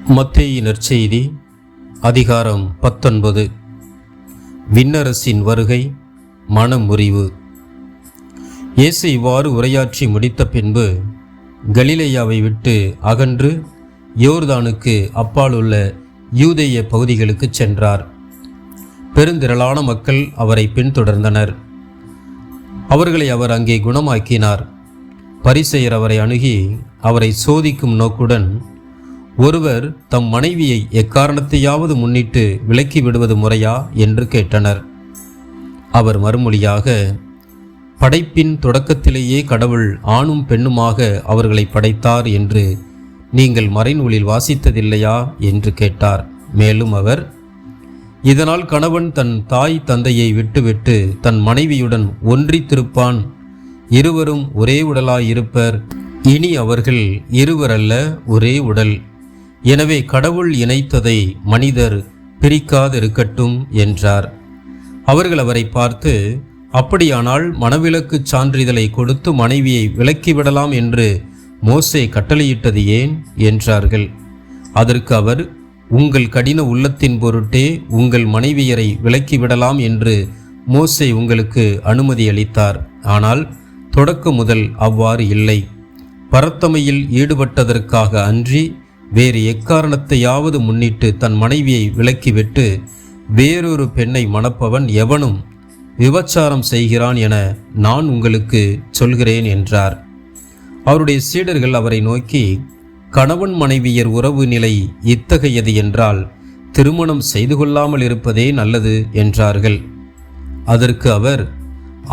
மத்தேயு நற்செய்தி அதிகாரம் 19. விண்ணரசின் வருகை, மனமுறிவு. இயேசு இவ்வாறு உரையாற்றி முடித்த பின்பு கலிலேயாவை விட்டு அகன்று யோர்தானுக்கு அப்பாலுள்ள யூதேய பகுதிகளுக்கு சென்றார். பெருந்திரளான மக்கள் அவரை பின்தொடர்ந்தனர். அவர்களை அவர் அங்கே குணமாக்கினார். பரிசேயர் அவரை அணுகி அவரை சோதிக்கும் நோக்குடன், ஒருவர் தம் மனைவியை எக்காரணத்தையாவது முன்னிட்டு விலக்கி விடுவது முறையா என்று கேட்டனர். அவர் மறுமொழியாக, படைப்பின் தொடக்கத்திலேயே கடவுள் ஆணும் பெண்ணுமாக அவர்களை படைத்தார் என்று நீங்கள் மறைநூலில் வாசித்ததில்லையா என்று கேட்டார். மேலும் அவர், இதனால் கணவன் தன் தாய் தந்தையை விட்டுவிட்டு தன் மனைவியுடன் ஒன்றித்திருப்பான், இருவரும் ஒரே உடலாயிருப்பர், இனி அவர்கள் இருவரல்ல ஒரே உடல், எனவே கடவுள் இணைத்ததை மனிதர் பிரிக்காதிருக்கட்டும் என்றார். அவர்கள் அவரை பார்த்து, அப்படியானால் மணவிலக்கு சான்றிதழை கொடுத்து மனைவியை விலக்கிவிடலாம் என்று மோசே கட்டளையிட்டது ஏன் என்றார்கள். அதற்கு அவர், உங்கள் கடின உள்ளத்தின் பொருட்டே உங்கள் மனைவியரை விலக்கிவிடலாம் என்று மோசே உங்களுக்கு அனுமதி அளித்தார். ஆனால் தொடக்கம் முதல் அவ்வாறு இல்லை. பரத்தமையில் ஈடுபட்டதற்காக அன்றி வேறு எக்காரணத்தையாவது முன்னிட்டு தன் மனைவியை விலக்கிவிட்டு வேறொரு பெண்ணை மணப்பவன் எவனும் விபச்சாரம் செய்கிறான் என நான் உங்களுக்கு சொல்கிறேன் என்றார். அவருடைய சீடர்கள் அவரை நோக்கி, கணவன் மனைவியர் உறவு நிலை இத்தகையது என்றால் திருமணம் செய்து கொள்ளாமல் இருப்பதே நல்லது என்றார்கள். அதற்கு அவர்,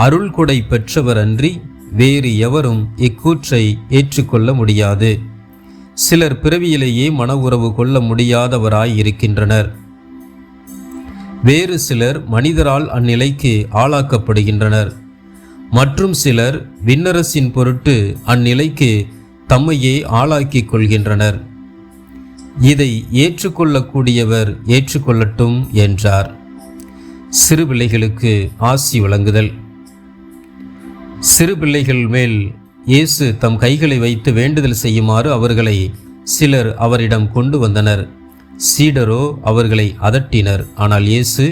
அருள் கொடை பெற்றவர் அன்றி வேறு எவரும் இக்கூற்றை ஏற்றுக்கொள்ள முடியாது. சிலர் பிறவியிலேயே மன உறவு கொள்ள முடியாதவராய் இருக்கின்றனர். வேறு சிலர் மனிதரால் அந்நிலைக்கு ஆளாக்கப்படுகின்றனர். மற்றும் சிலர் விண்ணரசின் பொருட்டு அந்நிலைக்கு தம்மையே ஆளாக்கிக் கொள்கின்றனர். இதை ஏற்றுக்கொள்ளக்கூடியவர் ஏற்றுக்கொள்ளட்டும் என்றார். சிறு பிள்ளைகளுக்கு ஆசி வழங்குதல். சிறு பிள்ளைகள் மேல் இயேசு தம் கைகளை வைத்து வேண்டுதல் செய்யுமாறு அவர்களை சிலர் அவரிடம் கொண்டு வந்தனர். சீடரோ அவர்களை அதட்டினர். ஆனால் இயேசு,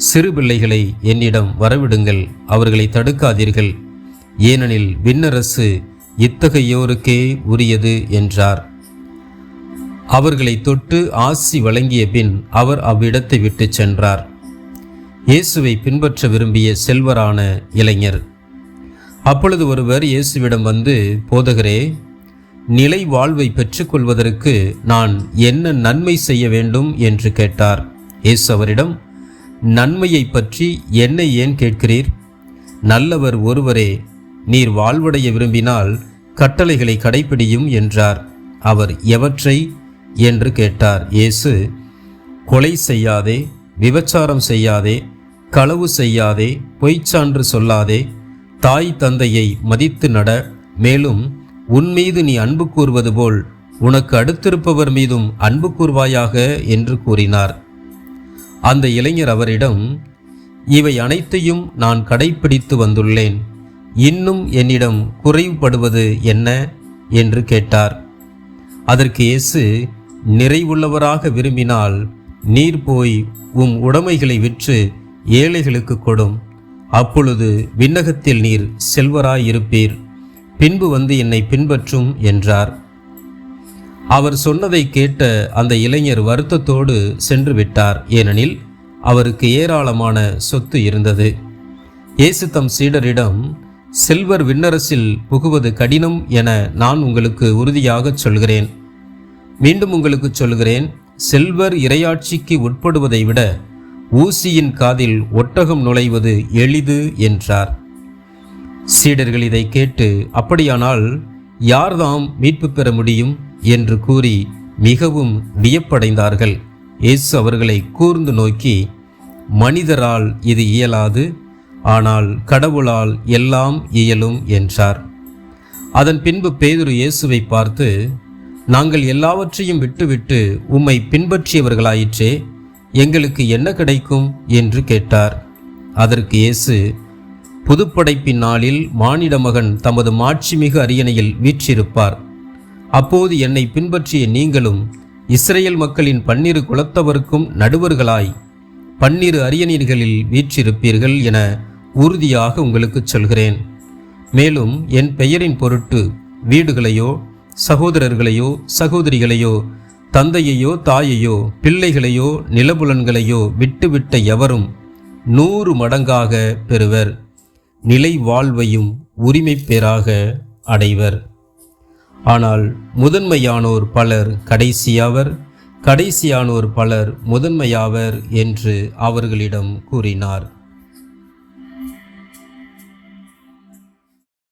சிறு பிள்ளைகளை என்னிடம் வரவிடுங்கள், அவர்களை தடுக்காதீர்கள், ஏனெனில் விண்ணரசு இத்தகையோருக்கே உரியது என்றார். அவர்களை தொட்டு ஆசி வழங்கிய பின் அவர் அவ்விடத்தை விட்டு சென்றார். இயேசுவை பின்பற்ற விரும்பிய செல்வரான இளைஞர். அப்பொழுது ஒருவர் இயேசுவிடம் வந்து, போதகரே, நிலை வாழ்வை பெற்றுக்கொள்வதற்கு நான் என்ன நன்மை செய்ய வேண்டும் என்று கேட்டார். இயேசு அவரிடம், நன்மையை பற்றி என்னை ஏன் கேட்கிறீர்? நல்லவர் ஒருவரே, நீர் வாழ்வடைய விரும்பினால் கட்டளைகளை கடைப்பிடியும் என்றார். அவர், எவற்றை என்று கேட்டார். இயேசு, கொலை செய்யாதே, விபச்சாரம் செய்யாதே, களவு செய்யாதே, பொய்ச்சான்று சொல்லாதே, தாய் தந்தையை மதித்து நட, மேலும் உன்மீது நீ அன்பு கூர்வது போல் உனக்கு அடுத்திருப்பவர் மீதும் அன்பு கூர்வாயாக என்று கூறினார். அந்த இளைஞர் அவரிடம், இவை அனைத்தையும் நான் கடைப்பிடித்து வந்துள்ளேன், இன்னும் என்னிடம் குறைவுபடுவது என்ன என்று கேட்டார். அதற்கு இயேசு, நிறைவுள்ளவராக விரும்பினால் நீர் போய் உடைமைகளை விற்று ஏழைகளுக்கு கொடும், அப்பொழுது விண்ணகத்தில் நீர் செல்வராயிருப்பீர், பின்பு வந்து என்னை பின்பற்றும் என்றார். அவர் சொன்னதை கேட்ட அந்த இளைஞர் வருத்தத்தோடு சென்று விட்டார். ஏனெனில் அவருக்கு ஏராளமான சொத்து இருந்தது. இயேசு தம் சீடரிடம், செல்வர் விண்ணரசில் புகுவது கடினம் என நான் உங்களுக்கு உறுதியாக சொல்கிறேன். மீண்டும் உங்களுக்கு சொல்கிறேன், செல்வர் இறையாட்சிக்கு உட்படுவதை விட ஊசியின் காதில் ஒட்டகம் நுழைவது எளிது என்றார். சீடர்கள் இதை கேட்டு, அப்படியானால் யார்தாம் மீட்பு பெற முடியும் என்று கூறி மிகவும் வியப்படைந்தார்கள். இயேசு அவர்களை கூர்ந்து நோக்கி, மனிதரால் இது இயலாது, ஆனால் கடவுளால் எல்லாம் இயலும் என்றார். அதன் பின்பு பேதுரு இயேசுவை பார்த்து, நாங்கள் எல்லாவற்றையும் விட்டுவிட்டு உம்மை பின்பற்றியவர்களாயிற்றே, எங்களுக்கு என்ன கிடைக்கும் என்று கேட்டார். அதற்கு இயேசு, புதுப்படைப்பின் நாளில் மானிட மகன் தமது மாட்சிமிகு அரியணையில் வீற்றிருப்பார். அப்போது என்னை பின்பற்றிய நீங்களும் இஸ்ரேல் மக்களின் 12 குலத்தவருக்கும் நடுவர்களாய் 12 அரியணீர்களில் வீற்றிருப்பீர்கள் என உறுதியாக உங்களுக்கு சொல்கிறேன். மேலும் என் பெயரின் பொருட்டு வீடுகளையோ சகோதரர்களையோ சகோதரிகளையோ தந்தையையோ தாயையோ பிள்ளைகளையோ நிலபுலன்களையோ விட்டுவிட்ட எவரும் 100 மடங்காக பெறுவர், நிலை வாழ்வையும் உரிமை பேராக அடைவர். ஆனால் முதன்மையானோர் பலர் கடைசியாவர், கடைசியானோர் பலர் முதன்மையாவர் என்று அவர்களிடம் கூறினார்.